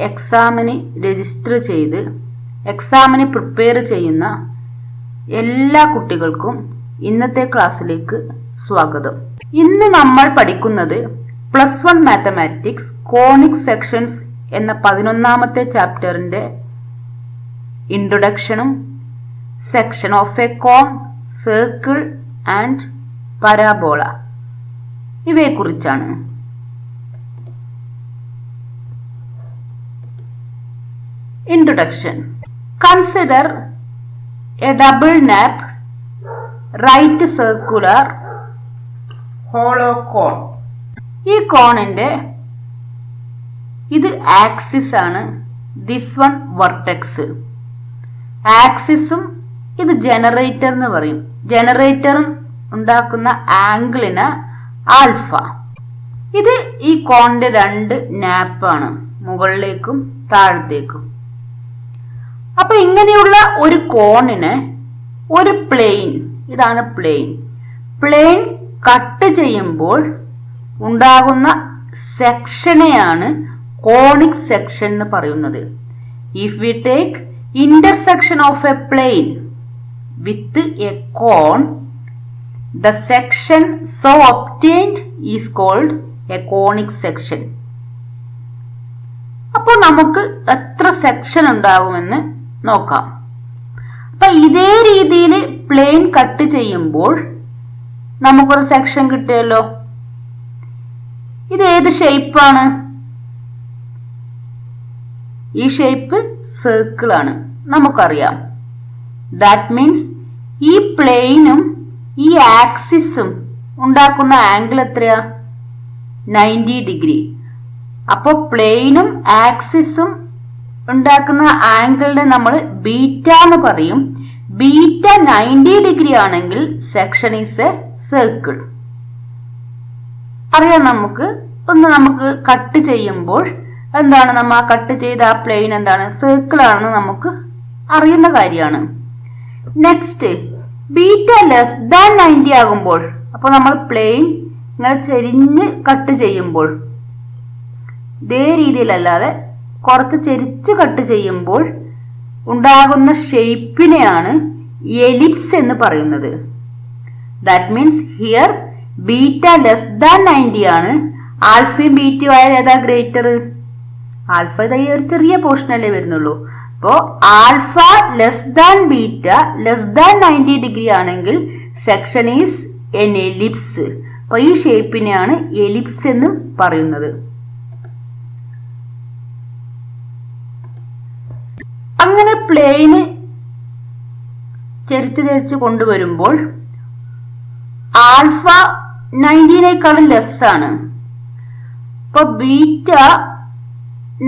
എക്സാമിന് രജിസ്റ്റർ ചെയ്ത് എക്സാമിന് പ്രിപ്പയർ ചെയ്യുന്ന എല്ലാ കുട്ടികൾക്കും ഇന്നത്തെ ക്ലാസ്സിലേക്ക് സ്വാഗതം. ഇന്ന് നമ്മൾ പഠിക്കുന്നത് +1 മാത്തമാറ്റിക്സ് കോണിക് സെക്ഷൻസ് എന്ന 11ാമത്തെ ചാപ്റ്ററിന്റെ ഇൻട്രൊഡക്ഷനും section of a cone, circle and parabola ഇവയെക്കുറിച്ചാണ്. Introduction. Consider a double nap right circular hollow cone. ഈ കോണിന്റെ ഇത് ആക്സിസ് ആണ്, ദിസ് വൺ വെർട്ടെക്സ്. ആക്സിസും ഇത് ജനറേറ്റർ എന്ന് പറയും. ജനറേറ്റർ ഉണ്ടാക്കുന്ന ആംഗിളിന് ആൽഫ. ഇത് ഈ കോണിന്റെ 2 നാപ്പാണ്, മുകളിലേക്കും താഴത്തേക്കും. അപ്പൊ ഇങ്ങനെയുള്ള ഒരു കോണിന് ഒരു പ്ലെയിൻ, ഇതാണ് പ്ലെയിൻ കട്ട് ചെയ്യുമ്പോൾ ഉണ്ടാകുന്ന സെക്ഷനെയാണ് കോണിക് സെക്ഷൻ എന്ന് പറയുന്നത്. If we take intersection of a plane with a cone, the section so obtained is called a conic section. അപ്പൊ നമുക്ക് എത്ര സെക്ഷൻ ഉണ്ടാകുമെന്ന് നോക്കാം. അപ്പൊ ഇതേ രീതിയിൽ പ്ലെയിൻ കട്ട് ചെയ്യുമ്പോൾ നമുക്കൊരു സെക്ഷൻ കിട്ടിയല്ലോ. ഇത് ഏത് ഷേപ്പാണ്? ഈ ഷേപ്പ് സർക്കിൾ ആണ്, നമുക്കറിയാം. ദാറ്റ് മീൻസ് ഈ പ്ലെയിനും ഈ ആക്സിസും ഉണ്ടാക്കുന്ന ആംഗിൾ എത്രയാ? 90 ഡിഗ്രി. അപ്പൊ പ്ലെയിനും ആക്സിസും ഉണ്ടാക്കുന്ന ആംഗിളിനെ നമ്മൾ ബീറ്റ എന്ന് പറയും. ബീറ്റ 90 ഡിഗ്രി ആണെങ്കിൽ സെക്ഷൻ ഈസ് എ സർക്കിൾ. അറിയാം നമുക്ക്. നമുക്ക് കട്ട് ചെയ്യുമ്പോൾ എന്താണ്, നമ്മൾ ആ കട്ട് ചെയ്ത ആ പ്ലെയിൻ എന്താണ്, സർക്കിൾ ആണെന്ന് നമുക്ക് അറിയുന്ന കാര്യമാണ്. നെക്സ്റ്റ്, ബീറ്റ ലെസ് ദാൻ 90 ആകുമ്പോൾ, അപ്പൊ നമ്മൾ പ്ലെയിൻ ഇങ്ങനെ ചെരിഞ്ഞ് കട്ട് ചെയ്യുമ്പോൾ, ഇതേ രീതിയിലല്ലാതെ കുറച്ച് ചെരിച്ച് കട്ട് ചെയ്യുമ്പോൾ ഉണ്ടാകുന്ന ഷേപ്പിനെയാണ് എലിപ്സ് എന്ന് പറയുന്നത്. That means here beta less than 90 ആണ്. ആൽഫയും ബീറ്റയും ആയ ഏതാ ഗ്രേറ്റർ? ആൽഫ ഇതാ ഈ ഒരു ചെറിയ പോർഷൻ അല്ലേ വരുന്നുള്ളൂ. അപ്പോ alpha less than beta less than 90 degree ആണെങ്കിൽ സെക്ഷൻ ഈസ് എൻ എലിപ്സ്. അപ്പൊ ഈ ഷേപ്പിനെയാണ് എലിപ്സ് എന്ന് പറയുന്നത്. അങ്ങനെ പ്ലെയിന് ചെരിച്ച് കൊണ്ടുവരുമ്പോൾ ആൽഫ 90നേക്കാളും ലെസ് ആണ്. അപ്പൊ ബീറ്റ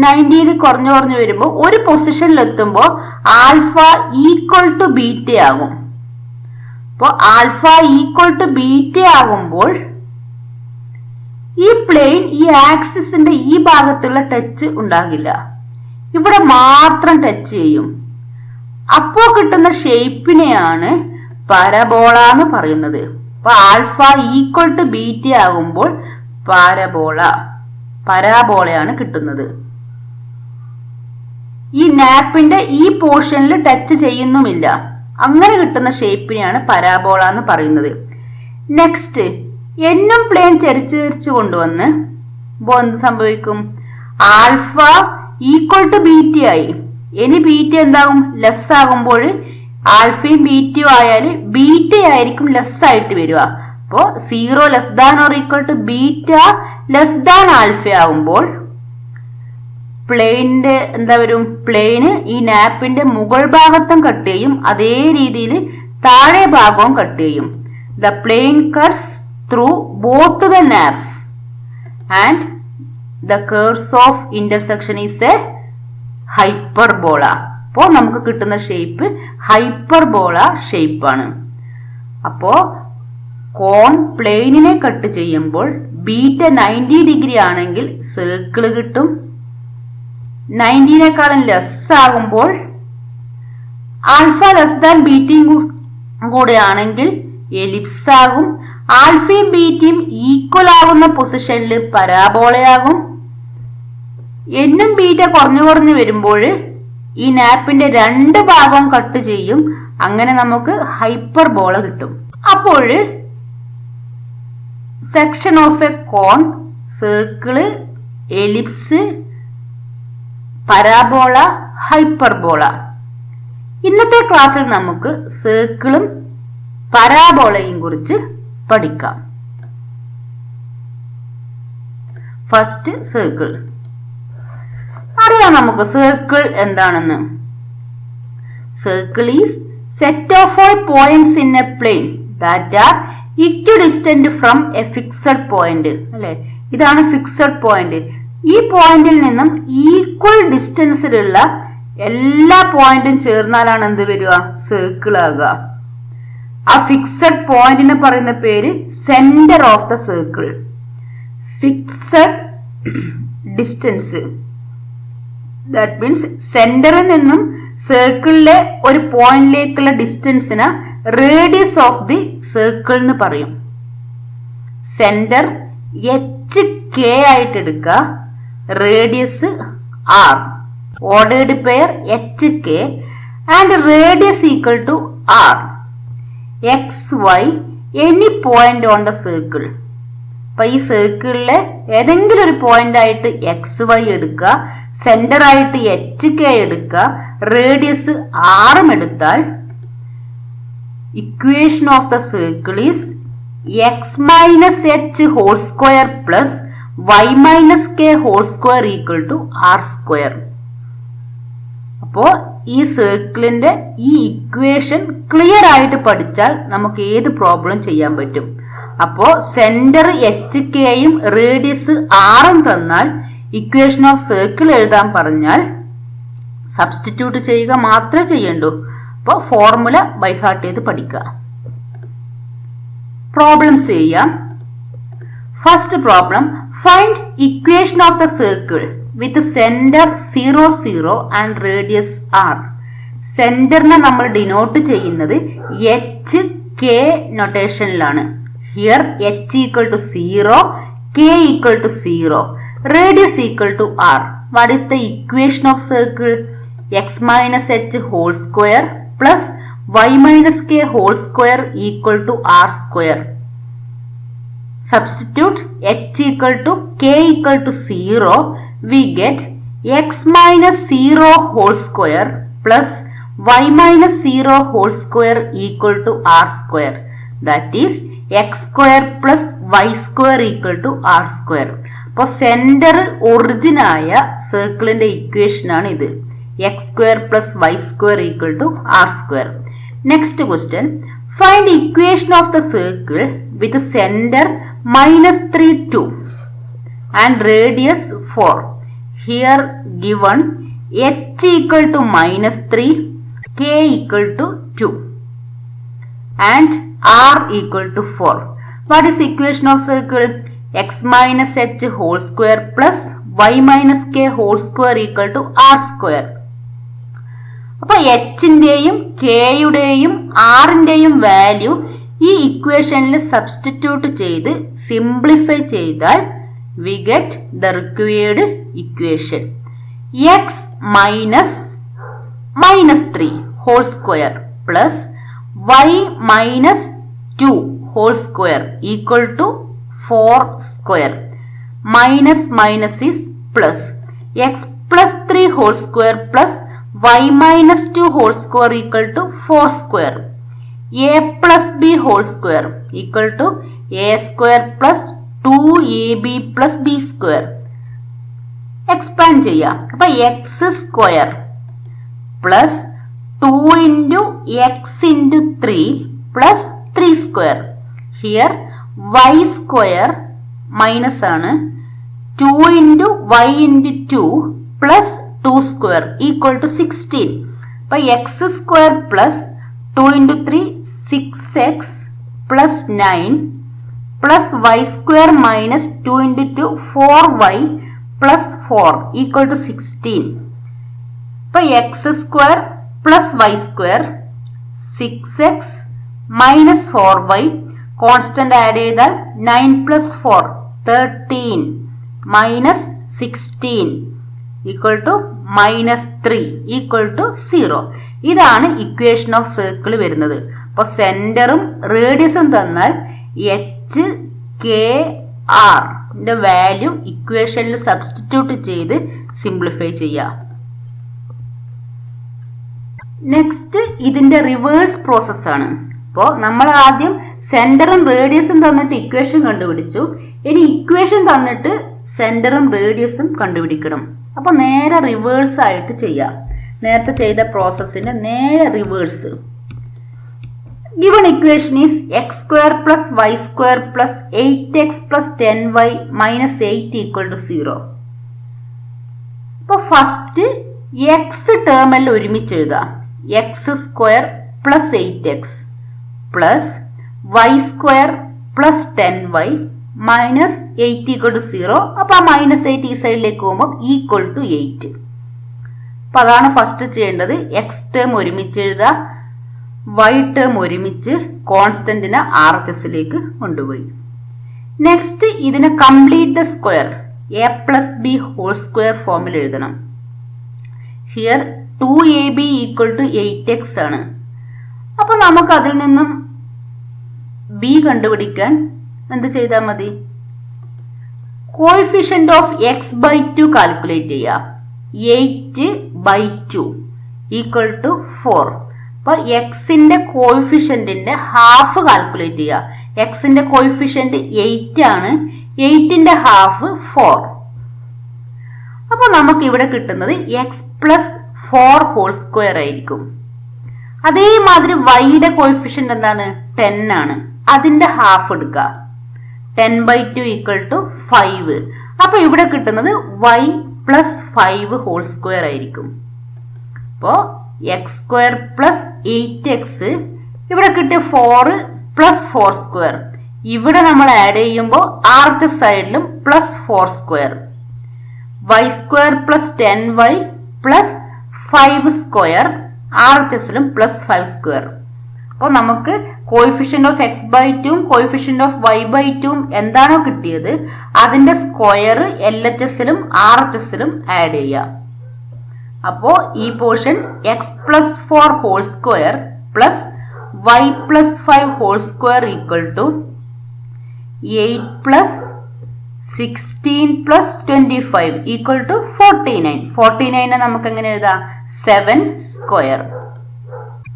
90 കുറഞ്ഞു വരുമ്പോൾ ഒരു പൊസിഷനിൽ എത്തുമ്പോൾ ആൽഫ ഈക്വൽ ടു ബീറ്റ ആകും. അപ്പോൾ ആൽഫ ഈക്വൽ ടു ബീറ്റ ആകുമ്പോൾ ഈ പ്ലെയിൻ ഈ ആക്സിസിന്റെ ഈ ഭാഗത്തുള്ള ടച്ച് ഉണ്ടാകില്ല, ഇവിടെ മാത്രം ടച്ച് ചെയ്യും. അപ്പോ കിട്ടുന്ന ഷേപ്പിനെയാണ് പരബോള എന്ന് പറയുന്നത്. അപ്പൊ ആൽഫ ഈക്വൽ ടു ബീറ്റ ആകുമ്പോൾ പരാബോളയാണ് കിട്ടുന്നത്. ഈ നാപ്പിന്റെ ഈ പോർഷനിൽ ടച്ച് ചെയ്യുന്നുമില്ല, അങ്ങനെ കിട്ടുന്ന ഷേപ്പിനെയാണ് പരാബോള എന്ന് പറയുന്നത്. നെക്സ്റ്റ്, എന്നും പ്ലെയിൻ ചെരിച്ച് കൊണ്ടുവന്ന് എന്ത് സംഭവിക്കും? ആൽഫ ഈക്വൽ ടു ബീറ്റ ആയി. ഇനി ബീറ്റ എന്താകും? ലെസ് ആകുമ്പോൾ ആൽഫയും ബീറ്റയും ആയാൽ ബീറ്റ ആയിരിക്കും ലെസ് ആയിട്ട് വരിക. അപ്പോ 0 less than or equal to beta less than alpha ആകുമ്പോൾ പ്ലെയിനിന്റെ എന്താ വരും? പ്ലെയിന് ഈ നാപ്പിന്റെ മുകൾ ഭാഗത്തും കട്ട് ചെയ്യും, അതേ രീതിയിൽ താഴെ ഭാഗവും കട്ട് ചെയ്യും. The plane cuts through both the nappes and the curves of intersection is a hyperbola. അപ്പോ നമുക്ക് കിട്ടുന്ന ഷേപ്പ് ഹൈപ്പർബോള ഷേപ്പ് ആണ്. അപ്പോ കോൺ പ്ലെയിനിനെ കട്ട് ചെയ്യുമ്പോൾ ബീറ്റ 90 ഡിഗ്രി ആണെങ്കിൽ സർക്കിൾ കിട്ടും. 90നേക്കാളും ലെസ് ആകുമ്പോൾ ആൽഫ ലെസ് ദാൻ ബീറ്റയും കൂടെ ആണെങ്കിൽ എലിപ്സ് ആകും. ആൽഫയും ബീറ്റയും ഈക്വൽ ആകുന്ന പൊസിഷനിൽ പരാബോളയാകും. എന്നും ബീറ്റ കുറഞ്ഞു വരുമ്പോൾ ഈ നാപ്പിന്റെ 2 ഭാഗവും കട്ട് ചെയ്യും. അങ്ങനെ നമുക്ക് ഹൈപ്പർബോള കിട്ടും. അപ്പോൾ section of a cone, circle, ellipse, parabola, hyperbola. ഇന്നത്തെ ക്ലാസ്സിൽ നമുക്ക് സർക്കിളും പരാബോളയും കുറിച്ച് പഠിക്കാം. First circle. അറിയാം നമുക്ക് സർക്കിൾ എന്താണെന്ന്. Circle is set of all points in a plane that are equidistant from a fixed point. അല്ലെ, ഇതാണ് ഫിക്സഡ് പോയിന്റ്. ഈ പോയിന്റിൽ നിന്നും ഈക്വൽ ഡിസ്റ്റൻസിലുള്ള എല്ലാ പോയിന്റും ചേർന്നാലാണ് എന്ത് വരിക? സർക്കിൾ ആകുക. ആ ഫിക്സഡ് പോയിന്റിന് പറയുന്ന പേര് centre of the circle. Fixed distance, that means സെന്ററിൽ നിന്നും സർക്കിളിലെ ഒരു പോയിന്റിലേക്കുള്ള ഡിസ്റ്റൻസിന് റേഡിയസ് ഓഫ് ദി സർക്കിൾ എന്ന് പറയും. സെന്റർ HK ആയിട്ട് എടുക്കുക, radius R, ordered pair HK and radius equal to R. XY any point on the circle. അപ്പൊ ഈ സർക്കിളിലെ ഏതെങ്കിലും ഒരു പോയിന്റ് ആയിട്ട് XY എടുക്കുക, സെന്റർ ആയിട്ട് HK എടുക്കുക, റേഡിയസ് R എടുത്താൽ equation of the circle is x minus h whole square plus y minus k whole square equal to R square. അപ്പോ ഈ സർക്കിളിന്റെ ഈ ഇക്വേഷൻ ക്ലിയർ ആയിട്ട് പഠിച്ചാൽ നമുക്ക് ഏത് പ്രോബ്ലം ചെയ്യാൻ പറ്റും. അപ്പോ സെന്റർ HKയും റേഡിയസ് R തന്നാൽ ഇക്വേഷൻ ഓഫ് സർക്കിൾ എഴുതാൻ പറഞ്ഞാൽ സബ്സ്റ്റിറ്റ്യൂട്ട് ചെയ്യുക മാത്രമേ ചെയ്യണ്ടൂ. അപ്പോൾ ഫോർമുല ബൈഹാർട്ട് ചെയ്ത് പഠിക്കുക. പ്രോബ്ലംസ് ചെയ്യാം. First problem, find equation of the circle with centre 0 0 and radius R. സെന്ററിനെ നമ്മൾ ഡിനോട്ട് ചെയ്യുന്നത് HK നൊട്ടേഷനിലാണ്. Here h equal to 0, k equal to 0, radius equal to R. What is the equation of circle? X minus h whole square plus y minus k whole square equal to R square. Substitute h equal to k equal to 0. We get x minus 0 whole square plus y minus 0 whole square equal to R square. That is x square plus y square equal to R square. അപ്പോൾ centre origin ആയ സർക്കിളിന്റെ equation ആണ് ഇത്. X square plus Y square equal to R square. Next question, find equation of the circle with centre -3 2 and radius 4. Here given h equal to -3, k equal to 2 and r equal to 4. What is equation of circle? x minus h whole square plus y minus k whole square equal to R square. അപ്പൊ hന്റെയും kയുടെയും rന്റെയും value ഈ ഇക്വേഷനിൽ substitute ചെയ്ത് simplify ചെയ്താൽ we get the required equation. x minus -3 whole square plus y minus 2 whole square equal to 4 square. Minus minus is plus. X plus 3 whole square plus y minus 2 whole square equal to 4 square. A plus b whole square equal to a square plus 2ab plus b square. Expand ചെയ്യാം. അപ്പൊ x square plus 2 into x into 3 plus 3 square. Here y square minus ആണ്, 2 into y into 2 plus 2 square equal to 16. അപ്പൊ x square plus 2 into 3 6x plus 9 plus y square minus 2 into 2 4y plus 4 equal to 16. അപ്പൊ x square plus y square 6x minus 4y, constant add ചെയ്താൽ 9 plus 4 13 minus 16 equal to -3 equal to 0. ഇതാണ് equation of circle വരുന്നത്. അപ്പൊ സെന്ററും റേഡിയസും തന്നാൽ HKR value ഇക്വേഷനിൽ substitute ചെയ്ത് simplify ചെയ്യാം. നെക്സ്റ്റ് ഇതിന്റെ റിവേഴ്സ് പ്രോസസ് ആണ്. അപ്പോൾ നമ്മൾ ആദ്യം സെന്ററും റേഡിയസും തന്നിട്ട് ഇക്വേഷൻ കണ്ടുപിടിച്ചു. ഇനി ഇക്വേഷൻ തന്നിട്ട് സെന്ററും റേഡിയസും കണ്ടുപിടിക്കണം. അപ്പൊ നേരെ റിവേഴ്സ് ആയിട്ട് ചെയ്യാം. നേരത്തെ ചെയ്ത പ്രോസസ്സിന്റെ നേരെ reverse. Given equation is x square plus y square plus 8x plus 10y minus 8 equal to 0. അപ്പോൾ ഫസ്റ്റ് എക്സ് ടേമിൽ ഒരുമിച്ച് എഴുതാം. X square plus 8x plus Y square plus 10y minus 8 equal to 0. അപ്പോൾ ആ -8 ഈ സൈഡിലേക്ക് പോകുമ്പോൾ ഈക്വൽ ടു 8. അപ്പൊ അതാണ് ഫസ്റ്റ് ചെയ്യേണ്ടത്. എക്സ് ടേം ഒരുമിച്ച് എഴുതുക, വൈ ടേം ഒരുമിച്ച് കോൺസ്റ്റന്റിനെ RHSലേക്ക് കൊണ്ടുപോയി. നെക്സ്റ്റ് ഇതിനെ complete the square a+b whole square ഫോമിൽ എഴുതണം. Here 2ab equal to 8x ആണ്. അപ്പൊ നമുക്ക് അതിൽ നിന്നും b കണ്ടുപിടിക്കാൻ എന്ത് ചെയ്താൽ മതി? കോഎഫിഷ്യന്റ് ഓഫ് x/2 കാൽക്കുലേറ്റ് ചെയ്യുക. 8/2 ഈക്വൽ ടു 4. അപ്പൊ എക്സിന്റെ കോഎഫിഷ്യന്റിന്റെ ഹാഫ് കാൽക്കുലേറ്റ് ചെയ്യുക. എക്സിന്റെ കോഎഫിഷ്യന്റ് 8 ആണ്. 8ന്റെ ഹാഫ് 4. അപ്പൊ നമുക്ക് ഇവിടെ കിട്ടുന്നത് x+4 ഹോൾ സ്ക്വയർ ആയിരിക്കും. അതേമാതിരി വൈയുടെ കോഎഫിഷ്യന്റ് എന്താണ്? 10 ആണ്. അതിന്റെ ഹാഫ് എടുക്കുക. 10/2 ഈക്വൽ ടു 5. അപ്പൊ ഇവിടെ കിട്ടുന്നത് y+5 ഹോൾ സ്ക്വയർ ആയിരിക്കും. അപ്പോ x² പ്ലസ് 8x, ഇവിടെ കിട്ടിയ 4 പ്ലസ് 4 സ്ക്വയർ. ഇവിടെ നമ്മൾ ആഡ് ചെയ്യുമ്പോൾ RHS സൈഡിലും plus 4 square. y² plus 10y plus 5 square, RHSലും പ്ലസ് 5 സ്ക്വയർ. അപ്പോൾ നമുക്ക് coefficient of x/2 coefficient of y/2 എന്താണോ കിട്ടിയത് അതിന്റെ സ്ക്വയർ LHSലും RHSലും ആഡ് ചെയ്യാം. അപ്പോ ഈ portion x+4 whole square plus y+5 whole square equal to 8 plus 16 plus 25 equal to 49. 49 നമുക്ക് എങ്ങനെ എഴുതാം? 7 സ്ക്വയർ.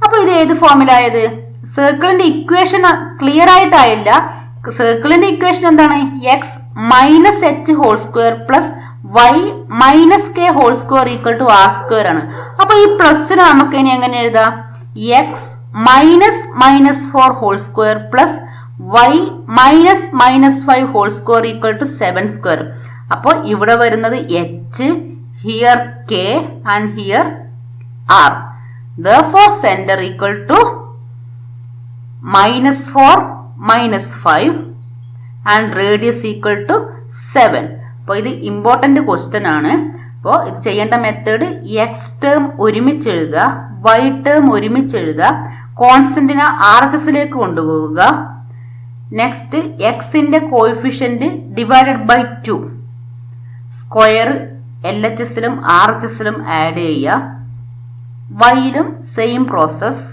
അപ്പൊ ഇത് ഏത് ഫോമിലായത്? സർക്കിളിന്റെ ഇക്വേഷൻ ക്ലിയർ ആയിട്ടായില്ല. സർക്കിളിന്റെ ഇക്വേഷൻ എന്താണ്? x - h whole square plus y - k whole square equal to r square ആണ്. അപ്പൊ ഈ പ്ലസിന് നമുക്ക് ഇനി എങ്ങനെ എഴുതാം? x -4 whole square plus y -5 whole square equal to 7 square. അപ്പൊ ഇവിടെ വരുന്നത് h, here k and here r. Therefore center equal to -4 -5 and radius equal to 7. അപ്പോൾ ഇത് ഇമ്പോർട്ടന്റ് ക്വസ്റ്റ്യൻ ആണ്. അപ്പോൾ ഇത് ചെയ്യേണ്ട മെത്തേഡ് എക്സ് ടേം ഒരുമിച്ച് എഴുതുക, വൈ ടേം ഒരുമിച്ച് എഴുതുക, കോൺസ്റ്റന്റിനെ RHSലേക്ക് കൊണ്ടുപോവുക. നെക്സ്റ്റ് എക്സിന്റെ കോഎഫിഷ്യന്റ് ഡിവൈഡഡ് ബൈ 2 സ്ക്വയർ LHSലും RHSലും ആഡ് ചെയ്യുക. വൈയിലും സെയിം പ്രോസസ്.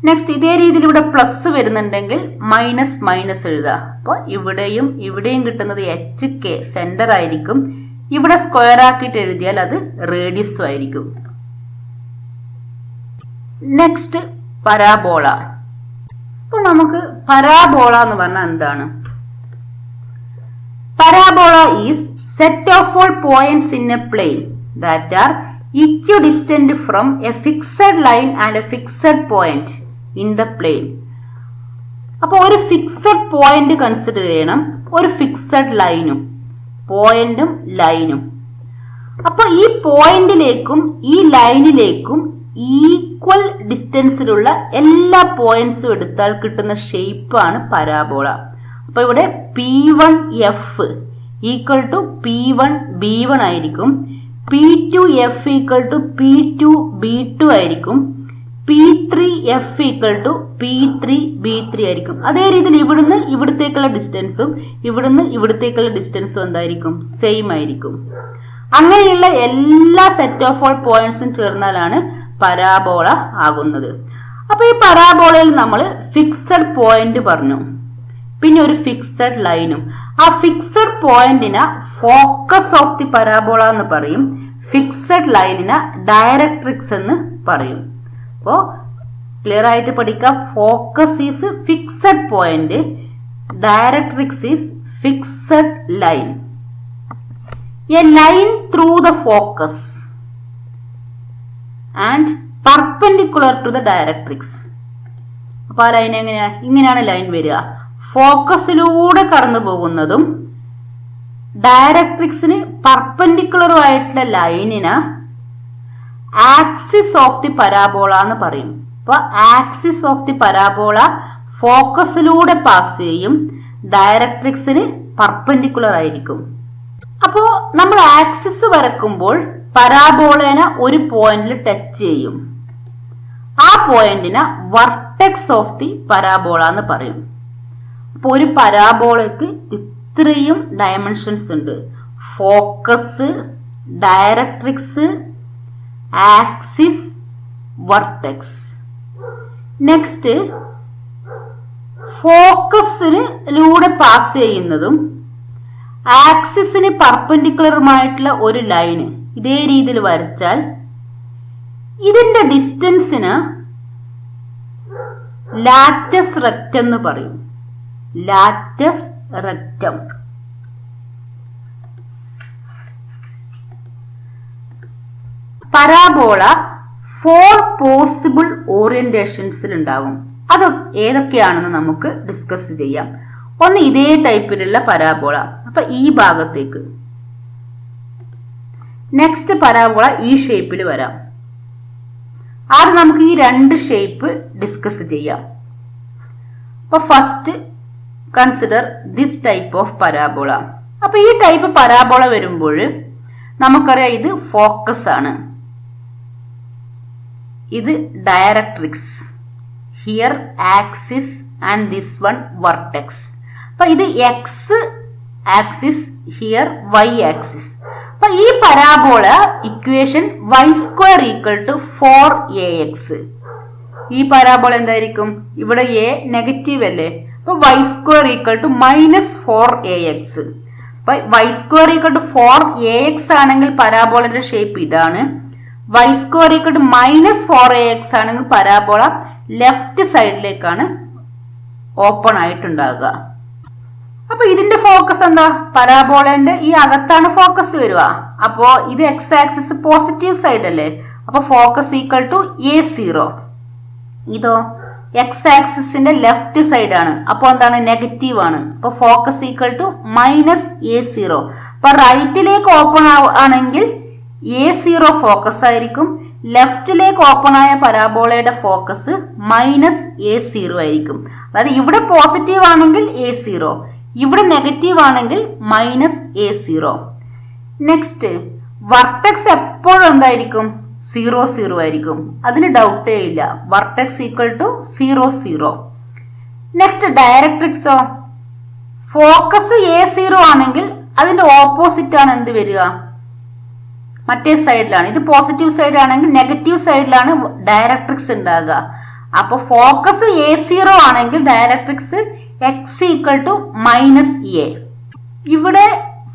നെക്സ്റ്റ് ഇതേ രീതിയിൽ ഇവിടെ പ്ലസ് വരുന്നുണ്ടെങ്കിൽ മൈനസ് എഴുതുക. അപ്പോൾ ഇവിടെയും കിട്ടുന്നത് HK സെന്റർ ആയിരിക്കും. ഇവിടെ സ്ക്വയർ ആക്കിയിട്ട് എഴുതിയാൽ അത് റേഡിയസും ആയിരിക്കും. Next parabola. അപ്പോൾ നമുക്ക് പരാബോള എന്ന് പറഞ്ഞാൽ എന്താണ്? Parabola is set of all points in a plane that R equidistant from a fixed line and a fixed point in the plane. അപ്പോൾ ഒരു ഫിക്സഡ് പോയിന്റ് കൺസിഡർ ചെയ്യണം, ഒരു ഫിക്സഡ് ലൈനും പോയിന്റും ലൈനും. അപ്പൊ ഈ പോയിന്റിലേക്കും ഈ ലൈനിലേക്കും ഈക്വൽ ഡിസ്റ്റൻസിലുള്ള എല്ലാ പോയിന്റ്സും എടുത്താൽ കിട്ടുന്ന ഷേപ്പാണ് പരാബോള. അപ്പൊ ഇവിടെ P1F ഈക്വൽ ടു P1B1 ആയിരിക്കും. P2F ഈക്വൽ ടു P2B2 ആയിരിക്കും. P3F ഈക്വൽ ടു P3B3 ആയിരിക്കും. അതേ രീതിയിൽ ഇവിടുന്ന് ഇവിടത്തേക്കുള്ള ഡിസ്റ്റൻസും ഇവിടുന്ന് ഇവിടത്തേക്കുള്ള ഡിസ്റ്റൻസും എന്തായിരിക്കും? സെയിം ആയിരിക്കും. അങ്ങനെയുള്ള എല്ലാ സെറ്റ് ഓഫ് ഓൾ പോയിന്റ്സും ചേർന്നാലാണ് പരാബോള ആകുന്നത്. അപ്പൊ ഈ പരാബോളയിൽ നമ്മൾ ഫിക്സഡ് പോയിന്റ് പറഞ്ഞു, പിന്നെ ഒരു ഫിക്സഡ് ലൈനും. ആ ഫിക്സഡ് പോയിന്റിനെ ഫോക്കസ് ഓഫ് ദി പരാബോള എന്ന് പറയും, ഫിക്സഡ് ലൈനിനെ ഡയറക്ട്രിക്സ് എന്ന് പറയും. അപ്പോ ക്ലിയർ ആയിട്ട് പഠിക്കാം. Focus is fixed point, directrix is fixed line. A line through the focus and perpendicular to the directrix. അപ്പൊ ആ ലൈൻ എങ്ങനെയാ? ഇങ്ങനെയാണ് ലൈൻ വരിക. ഫോക്കസിലൂടെ കടന്നു പോകുന്നതും ഡയറക്ട്രിക്സിന് പെർപെൻഡിക്കുലറും ആയിട്ടുള്ള ലൈനിന് ആക്സിസ് ഓഫ് ദി പരാബോള എന്ന് പറയും. അപ്പൊ ആക്സിസ് ഓഫ് ദി പരാബോള ഫോക്കസിലൂടെ പാസ് ചെയ്യും, ഡയറക്ട്രിക്സിന് പെർപെൻഡിക്കുലർ ആയിരിക്കും. അപ്പോ നമ്മൾ ആക്സിസ് വരക്കുമ്പോൾ പരാബോളേനെ ഒരു പോയിന്റിൽ ടച്ച് ചെയ്യും. ആ പോയിന്റിനെ വർട്ടെക്സ് ഓഫ് ദി പരാബോള എന്ന് പറയും. അപ്പൊ ഒരു പരാബോളയ്ക്ക് ഇത്രയും ഡയമെൻഷൻസ് ഉണ്ട്: focus, directrix, axis, vertex. Next, ഫോക്കസിലൂടെ പാസ് ചെയ്യുന്നതും ആക്സിസിന് പെർപെൻഡിക്കുലറുമായിട്ടുള്ള ഒരു ലൈന് ഇതേ രീതിയിൽ വരച്ചാൽ ഇതിന്റെ ഡിസ്റ്റൻസിന് ലാറ്റസ് റെക്റ്റം എന്ന് പറയും. Latus rectum. പരാബോള 4 പോസിബിൾ ഓറിയന്റേഷൻസിൽ ഉണ്ടാകും. അത് ഏതൊക്കെയാണെന്ന് നമുക്ക് ഡിസ്കസ് ചെയ്യാം. ഒന്ന് ഇതേ ടൈപ്പിലുള്ള പരാബോള, അപ്പൊ ഈ ഭാഗത്തേക്ക്. നെക്സ്റ്റ് പരാബോള ഈ ഷേപ്പിൽ വരാം. ആദ്യം നമുക്ക് ഈ 2 ഷേപ്പ് ഡിസ്കസ് ചെയ്യാം. അപ്പൊ first consider this type of parabola. അപ്പൊ ഈ ടൈപ്പ് പരാബോള വരുമ്പോൾ നമുക്കറിയാം ഇത് ഫോക്കസ് ആണ്, ഇത് directrix, here axis and this one vertex. അപ്പൊ ഇത് X axis, here Y axis. അപ്പൊ ഈ പരാബോള ഇക്വേഷൻ y² = 4ax. ഈ പരാബോള എന്തായിരിക്കും? ഇവിടെ a നെഗറ്റീവ് അല്ലേ, അപ്പൊ y² = -4ax. അപ്പൊ y² = 4ax ആണെങ്കിൽ പരാബോളയുടെ ഷേപ്പ് ഇതാണ്. y² = -4ax ആണെങ്കിൽ പരാബോള ലെഫ്റ്റ് സൈഡിലേക്കാണ് ഓപ്പൺ ആയിട്ടുണ്ടാകുക. അപ്പൊ ഇതിന്റെ ഫോക്കസ് എന്താ? പരാബോളന്റെ ഈ അകത്താണ് ഫോക്കസ് വരിക. അപ്പോ ഇത് എക്സ് ആക്സിസ് പോസിറ്റീവ് സൈഡ് അല്ലേ, അപ്പൊ ഫോക്കസ് =a0. ഇതോ എക്സ് ആക്സിസിന്റെ ലെഫ്റ്റ് സൈഡ് ആണ്, അപ്പൊ എന്താണ്? നെഗറ്റീവ് ആണ്. അപ്പൊ ഫോക്കസ് -a0. അപ്പൊ റൈറ്റിലേക്ക് ഓപ്പൺ ആണെങ്കിൽ a0 ഫോക്കസ് ആയിരിക്കും, ലെഫ്റ്റിലേക്ക് ഓപ്പൺ ആയ പരാബോളയുടെ ഫോക്കസ് -a0 ആയിരിക്കും. അതായത് ഇവിടെ പോസിറ്റീവ് ആണെങ്കിൽ a0, ഇവിടെ നെഗറ്റീവ് ആണെങ്കിൽ -a0. നെക്സ്റ്റ്, വർട്ടെക്സ് എപ്പോഴും എന്തായിരിക്കും? 0 0 ആയിരിക്കും, അതിന് ഡൗട്ടേ ഇല്ല. വർട്ടെക്സ് =0 0. നെക്സ്റ്റ്, ഡയറക്ട്രിക്സോ? ഫോക്കസ് a0 ആണെങ്കിൽ അതിന്റെ ഓപ്പോസിറ്റ് ആണ് എന്ത് വരിക? മറ്റേ സൈഡിലാണ്. ഇത് പോസിറ്റീവ് സൈഡ് ആണെങ്കിൽ നെഗറ്റീവ് സൈഡിലാണ് ഡയറക്ട്രിക്സ് ഉണ്ടാകുക. അപ്പൊ ഫോക്കസ് a0 ആണെങ്കിൽ ഡയറക്ട്രിക്സ് x =-a. ഇവിടെ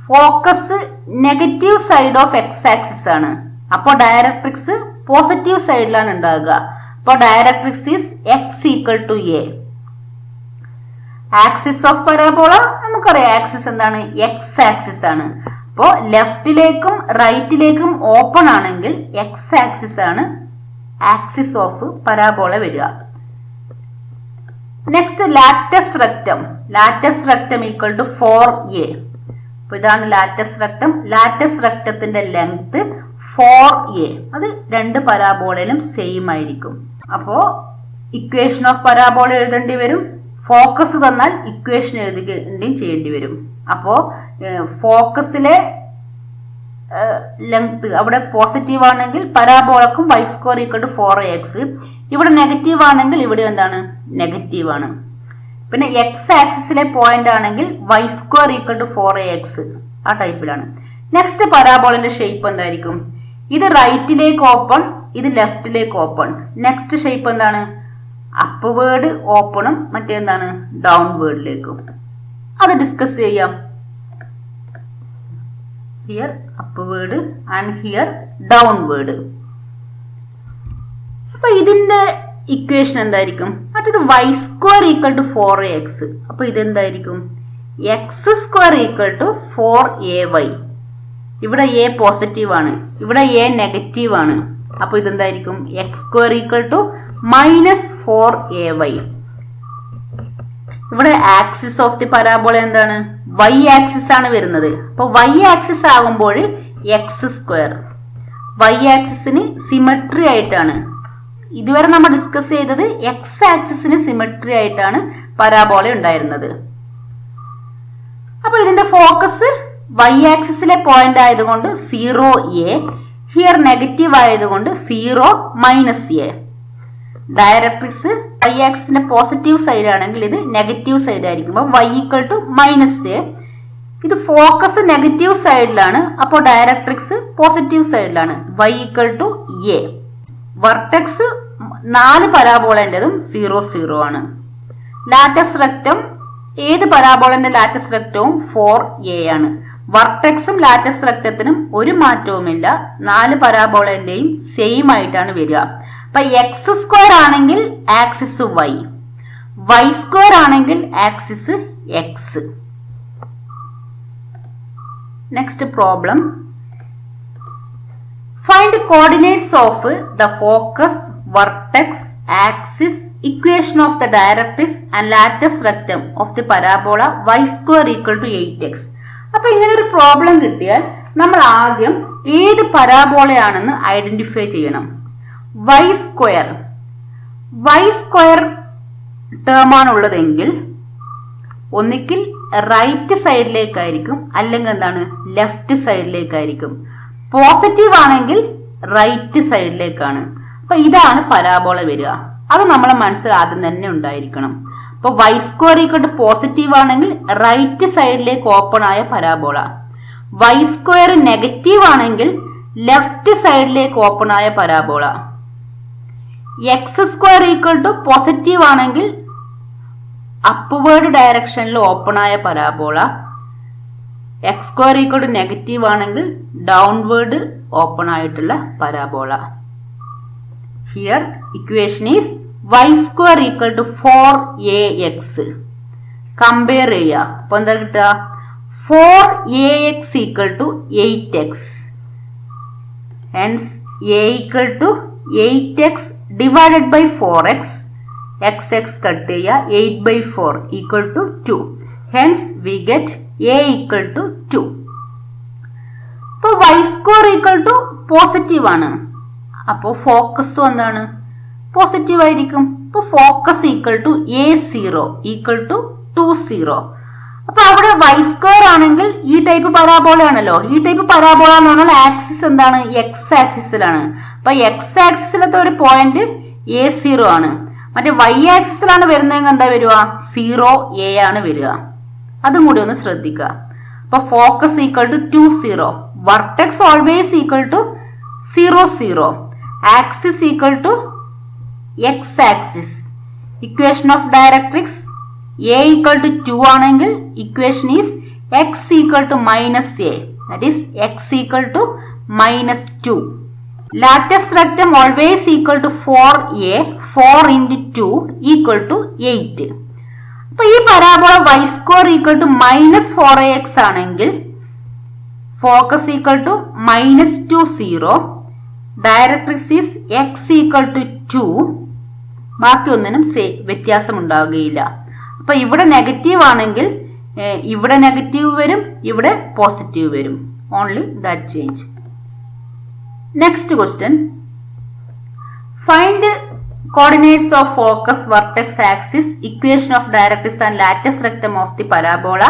focus negative side of X axis ആണ്, അപ്പൊ ഡയറക്ട്രിക്സ് പോസിറ്റീവ് സൈഡിലാണ് ഉണ്ടാകുക. അപ്പൊ directrix is x =a. Axis of parabola നമുക്കറിയാം, ആക്സിസ് എന്താണ്? എക്സ് ആക്സിസ് ആണ്. അപ്പോ ലെഫ്റ്റിലേക്കും റൈറ്റിലേക്കും ഓപ്പൺ ആണെങ്കിൽ എക്സ് ആക്സിസ് ആണ് ആക്സിസ് ഓഫ് പരാബോള വരിക. Next, latus rectum. Latus rectum =4a. അപ്പൊ ഇതാണ് ലാറ്റസ് റെക്റ്റം. ലാറ്റസ് റെക്റ്റത്തിന്റെ ലെങ്ത് 4a. അത് 2 പരാബോളയിലും സെയിം ആയിരിക്കും. അപ്പോ ഇക്വേഷൻ ഓഫ് പരാബോള എഴുതേണ്ടി വരും. ഫോക്കസ് തന്നാൽ ഇക്വേഷൻ എഴുതുകയും ചെയ്യേണ്ടി വരും. അപ്പോ ഫോക്കസിലെ ലെങ്ത് അവിടെ പോസിറ്റീവ് ആണെങ്കിൽ പരാബോളക്കും y² = 4ax. ഇവിടെ നെഗറ്റീവ് ആണെങ്കിൽ ഇവിടെ എന്താണ്? നെഗറ്റീവ് ആണ്. പിന്നെ എക്സ് ആക്സിസിലെ പോയിന്റ് ആണെങ്കിൽ y² = 4ax. ആ ടൈപ്പിലാണ്. നെക്സ്റ്റ് പരാബോളന്റെ ഷേപ്പ് എന്തായിരിക്കും? ഇത് റൈറ്റിലേക്ക് ഓപ്പൺ, ഇത് ലെഫ്റ്റിലേക്ക് ഓപ്പൺ. നെക്സ്റ്റ് ഷേപ്പ് എന്താണ്? അപ്വേർഡ് ഓപ്പണും മറ്റേന്താണ് ഡൗൺവേർഡിലേക്കും. അത് ഡിസ്കസ് ചെയ്യാം. Here upward and here downward. അപ്പൊ ഇതിന്റെ ഇക്വേഷൻ എന്തായിരിക്കും? മറ്റേത് y² = 4ax. അപ്പൊ ഇതെന്തായിരിക്കും? x² = 4ay. ഇവിടെ a പോസിറ്റീവ് ആണ്, ഇവിടെ a നെഗറ്റീവ് ആണ്. അപ്പൊ ഇതെന്തായിരിക്കും? x² = -4ay. ഇവിടെ ആക്സിസ് ഓഫ് ദി പരാബോള എന്താണ്? y ആക്സിസ് ആണ് വരുന്നത്. അപ്പൊ y ആക്സിസ് ആകുമ്പോൾ x². y ആക്സിസിന് സിമെട്രി ആയിട്ടാണ്. ഇതുവരെ നമ്മൾ ഡിസ്കസ് ചെയ്തത് x ആക്സിസിന് സിമെട്രി ആയിട്ടാണ് പരാബോള ഉണ്ടായിരുന്നത്. അപ്പൊ ഇതിന്റെ ഫോക്കസ് y ആക്സിസിലെ പോയിന്റ് ആയതുകൊണ്ട് 0a, ഹിയർ നെഗറ്റീവ് ആയതുകൊണ്ട് 0 -a. ഡയറക്ട്രിക്സ് y ആക്സിന്റെ പോസിറ്റീവ് സൈഡ് ആണെങ്കിൽ ഇത് നെഗറ്റീവ് സൈഡ് ആയിരിക്കും. y = -a. ഇത് ഫോക്കസ് നെഗറ്റീവ് സൈഡിലാണ്, അപ്പോൾ ഡയറക്ട്രിക്സ് പോസിറ്റീവ് സൈഡിലാണ്. y = a. വെർട്ടെക്സ് 4 പരാബോളന്റേതും 0 0 ആണ്. ലാറ്റസ് റെക്റ്റം, ഏത് പരാബോളന്റെ ലാറ്റസ് റെക്റ്റവും 4a ആണ്. വെർട്ടെക്സും ലാറ്റസ് റെക്റ്റത്തിനും ഒരു മാറ്റവുമില്ല. 4 പരാബോളന്റെയും സെയിം ആയിട്ടാണ് വരിക. അപ്പൊ x² ആണെങ്കിൽ ആക്സിസ് y² ആണെങ്കിൽ axis x. Next problem. Find coordinates of the focus, vertex, axis, equation of the directrix and latus rectum of the parabola y² = 8x. അപ്പൊ ഇങ്ങനെ ഒരു പ്രോബ്ലം കിട്ടിയാൽ നമ്മൾ ആദ്യം ഏത് പരാബോളയാണെന്ന് ഐഡന്റിഫൈ ചെയ്യണം. y² ടേം ആണുള്ളതെങ്കിൽ ഒന്നിക്കിൽ റൈറ്റ് സൈഡിലേക്കായിരിക്കും, അല്ലെങ്കിൽ എന്താണ് ലെഫ്റ്റ് സൈഡിലേക്കായിരിക്കും. പോസിറ്റീവ് ആണെങ്കിൽ റൈറ്റ് സൈഡിലേക്കാണ്. അപ്പൊ ഇതാണ് പരാബോള വരിക. അത് നമ്മളെ മനസ്സിൽ ആദ്യം തന്നെ ഉണ്ടായിരിക്കണം. അപ്പൊ y² പോസിറ്റീവ് ആണെങ്കിൽ റൈറ്റ് സൈഡിലേക്ക് ഓപ്പൺ ആയ പരാബോള. y² നെഗറ്റീവ് ആണെങ്കിൽ ലെഫ്റ്റ് സൈഡിലേക്ക് ഓപ്പൺ ആയ പരാബോള. x² പോസിറ്റീവ് ആണെങ്കിൽ അപ്വേർഡ് ഡയറക്ഷനിൽ ഓപ്പൺ ആയ പരാബോള. x² നെഗറ്റീവ് ആണെങ്കിൽ ഡൗൺവേർഡ് ഓപ്പൺ ആയിട്ടുള്ള parabola. Here equation is y² = 4ax. Compare ചെയ്യുക. അപ്പൊ എന്താ കിട്ടുക? 4ax = 8x. Hence a = 8x divided by 4x. x cut ചെയ്യുക. 8/4 = 2. Hence we get a = 2. ഇപ്പൊ y² പോസിറ്റീവ് ആണ്, അപ്പോ ഫോക്കസും എന്താണ്? പോസിറ്റീവ് ആയിരിക്കും. ഇപ്പൊ ഫോക്കസ് a0 = 2 അപ്പൊ അവിടെ y² ആണെങ്കിൽ ഈ ടൈപ്പ് പരാബോള ആണല്ലോ. ഈ ടൈപ്പ് പരാബോള എന്ന് പറഞ്ഞാൽ ആക്സിസ് എന്താണ്? x ആക്സിസിലാണ്. അപ്പൊ x ആക്സിസിലത്തെ ഒരു പോയിന്റ് a0 ആണ്. മറ്റേ y ആക്സിസിലാണ് വരുന്നതെങ്കിൽ എന്താ വരിക? 0a ആണ് വരിക. അതും കൂടി ഒന്ന് ശ്രദ്ധിക്കുക. അപ്പൊ focus = 2 0. Vertex always = 0 0. Axis = x axis. Equation of directrix a = 2 ആണെങ്കിൽ equation is x = -a. That is x = -2. Latus rectum always = 4a. 4 × 2 = 8. അപ്പൊ ഈ പരാബോള y² = -4ax ആണെങ്കിൽ ഫോക്കസ് = -2 0. Directrix is x = 2. ബാക്കി ഒന്നിനും വ്യത്യാസം ഉണ്ടാവുകയില്ല. അപ്പൊ ഇവിടെ നെഗറ്റീവ് ആണെങ്കിൽ ഇവിടെ നെഗറ്റീവ് വരും, ഇവിടെ പോസിറ്റീവ് വരും. Only that change. Next question. Find coordinates of focus, vertex, axis, equation of directrix and latus rectum of the parabola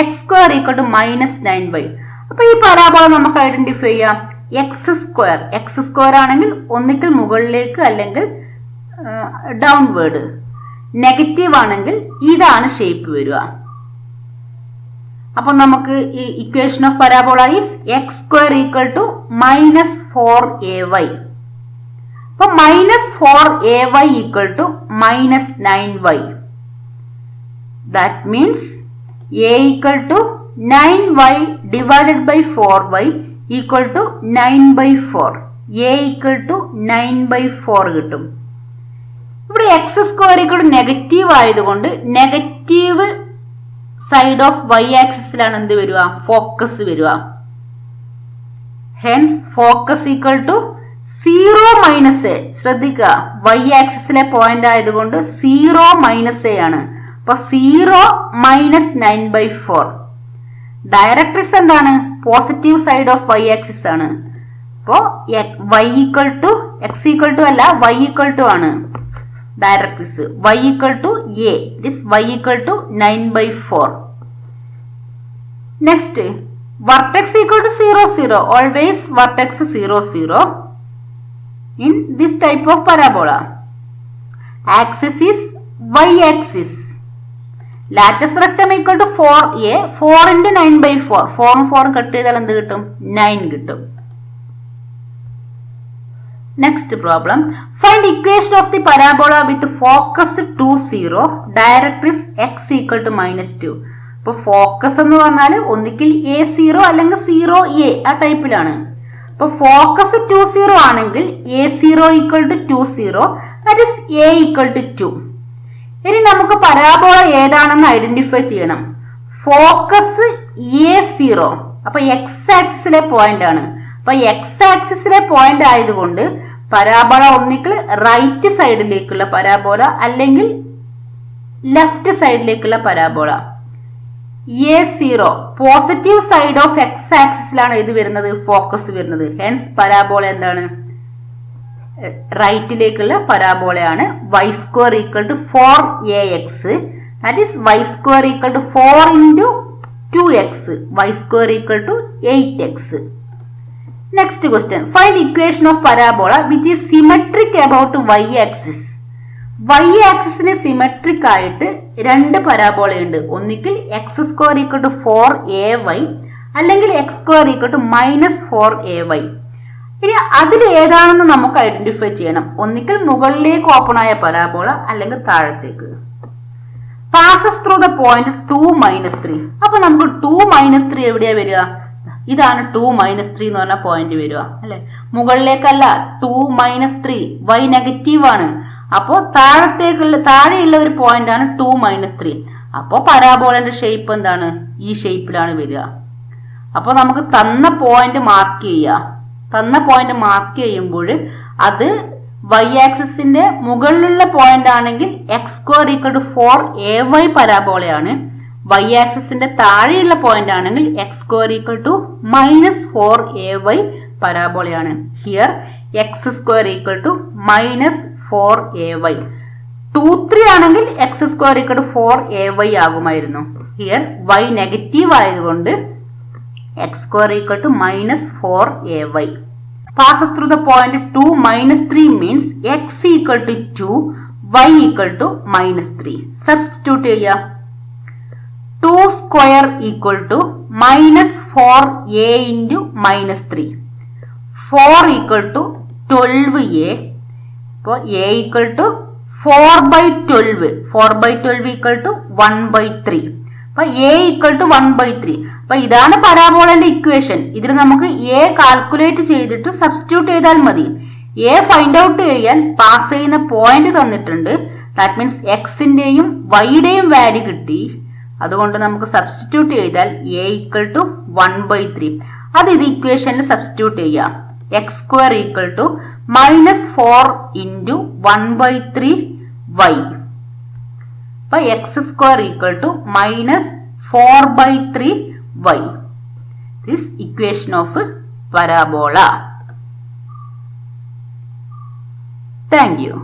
x² = -9y. അപ്പൊ ഈ പരാബോള നമുക്ക് ഐഡന്റിഫൈ ചെയ്യാം. x² ആണെങ്കിൽ ഒന്നിക്കൽ മുകളിലേക്ക് അല്ലെങ്കിൽ ഡൗൺവേർഡ്. നെഗറ്റീവ് ആണെങ്കിൽ ഇതാണ് ഷേപ്പ് വരിക. അപ്പൊ നമുക്ക് ഈ equation of parabola is X square equal to -4ay. അപ്പൊ -4ay equal to -9y. That means a equal to 9y divided by 4y equal to 9/4. a equal to 9/4 കിട്ടും. ഇവിടെ X square equal to negative ആയതുകൊണ്ട് negative side of y ആക്സിസിലാണ് എന്ത് വരിക? Focus വരിക. Hence focus equal to 0 - a. ശ്രദ്ധിക്കുക, y ആക്സിസിലെ point ആയതുകൊണ്ട് 0 - a ആണ്. അപ്പൊ 0 - 9/4. ഡയറക്ട്രിക്സ് എന്താണ്? Positive side of y axis ആണ്. അപ്പോ y equal to X equal to അല്ല, y ഈക്വൽ ടു ആണ് directrix. y equal to a. This y equal to 9/4. Next vertex equal to 0 0. Always vertex 0 0 in this type of parabola. Axis is y axis. Latus rectum equal to 4a. 4 into 9/4. 4 4 cut ചെയ്താൽ എന്ത് കിട്ടും? 9 കിട്ടും. Next problem. Find equation of the parabola with focus 2 0. Directrix x equal to -2. ഇപ്പൊ focus എന്ന് പറഞ്ഞാൽ ഒന്നിക്കിൽ a0 അല്ലെങ്കിൽ 0a ആ ടൈപ്പിലാണ്. അപ്പൊ ഫോക്കസ് 2 0 ആണെങ്കിൽ a0 equal to 2 0. That is a equal to 2. ഇനി നമുക്ക് പരാബോള ഏതാണെന്ന് ഐഡന്റിഫൈ ചെയ്യണം. Focus a0. അപ്പൊ എക്സ് ആക്സിസിലെ പോയിന്റ് ആണ്. അപ്പൊ എക്സ് ആക്സിസിലെ പോയിന്റ് ആയതുകൊണ്ട് പരാബോള ഒന്നിക്കിൽ റൈറ്റ് സൈഡിലേക്കുള്ള പരാബോള അല്ലെങ്കിൽ ലെഫ്റ്റ് സൈഡിലേക്കുള്ള parabola. a0 positive side of X ആക്സിസിലാണ് ഇത് വരുന്നത്, ഫോക്കസ് വരുന്നത്. ഹെൻസ് പരാബോള എന്താണ്? റൈറ്റിലേക്കുള്ള പരാബോളയാണ്. y square equal to 4ax. That is y square equal to 4 into 2x. y square equal to 8x. Next question. Find equation of parabola which is symmetric about y axis. y ആക്സിസിന് symmetric ആയിട്ട് രണ്ട് പരാബോളയുണ്ട്. ഒന്നിക്കിൽ X square equal to 4ay അല്ലെങ്കിൽ X square equal to -4ay. ഇനി അതിൽ ഏതാണെന്ന് നമുക്ക് identify ചെയ്യണം. ഒന്നിക്കൽ മുകളിലേക്ക് ഓപ്പൺ ആയ പരാബോള അല്ലെങ്കിൽ താഴത്തേക്ക്. Passes through the point 2 - 3. അപ്പൊ നമുക്ക് 2 - 3 എവിടെയാ വരിക? ഇതാണ് 2 - 3 എന്ന് പറഞ്ഞ പോയിന്റ് വരിക അല്ലെ. മുകളിലേക്കല്ല, 2 - 3. y നെഗറ്റീവ് ആണ്. അപ്പോ താഴെയുള്ള ഒരു പോയിന്റ് ആണ് 2 - 3. അപ്പോ പരാബോളന്റെ ഷേപ്പ് എന്താണ്? ഈ ഷേപ്പിലാണ് വരിക. അപ്പൊ നമുക്ക് തന്ന പോയിന്റ് മാർക്ക് ചെയ്യാം. തന്ന പോയിന്റ് മാർക്ക് ചെയ്യുമ്പോൾ അത് y ആക്സിസിന്റെ മുകളിലുള്ള പോയിന്റ് ആണെങ്കിൽ X square equal to 4ay പരാബോളയാണ്. y ആക്സിസിന്റെ താഴെയുള്ള പോയിന്റ് ആണെങ്കിൽ X square equal to -4ay പരാബോളയാണ്. Here X square equal to -4ay. 2 3 ആണെങ്കിൽ X square equal to 4ay ആകുമായിരുന്നു. ഹിയർ y നെഗറ്റീവ് ആയതുകൊണ്ട് x square equal to -4ay. Passes through the point 2 - 3 means x equal to 2, y equal to -3. Substitute ചെയ്യാം. 2 square equal to -4a into -3. 4 equal to 12a. അപ്പോൾ a equal to 4/12. 4/12 equal to 1/3. അപ്പൊ a equal to 1/3. അപ്പൊ ഇതാണ് പരാബോളന്റെ equation. ഇതിൽ നമുക്ക് a calculate ചെയ്തിട്ട് substitute ചെയ്താൽ മതി. a ഫൈൻഡ് ഔട്ട് ചെയ്യാൻ പാസ് ചെയ്യുന്ന പോയിന്റ് തന്നിട്ടുണ്ട്. ദാറ്റ് മീൻസ് എക്സിന്റെയും വൈയുടെയും വാല്യൂ കിട്ടി. അതുകൊണ്ട് നമുക്ക് സബ്സ്റ്റിറ്റ്യൂട്ട് ചെയ്താൽ a ഈക്വൽ ടു 1/3. അത് ഇത് ഇക്വേഷനിൽ സബ്സ്റ്റിറ്റ്യൂട്ട് ചെയ്യാം. X square equal to -4 into 1/3y. x square equal to -4/3y. This equation of parabola. Thank you.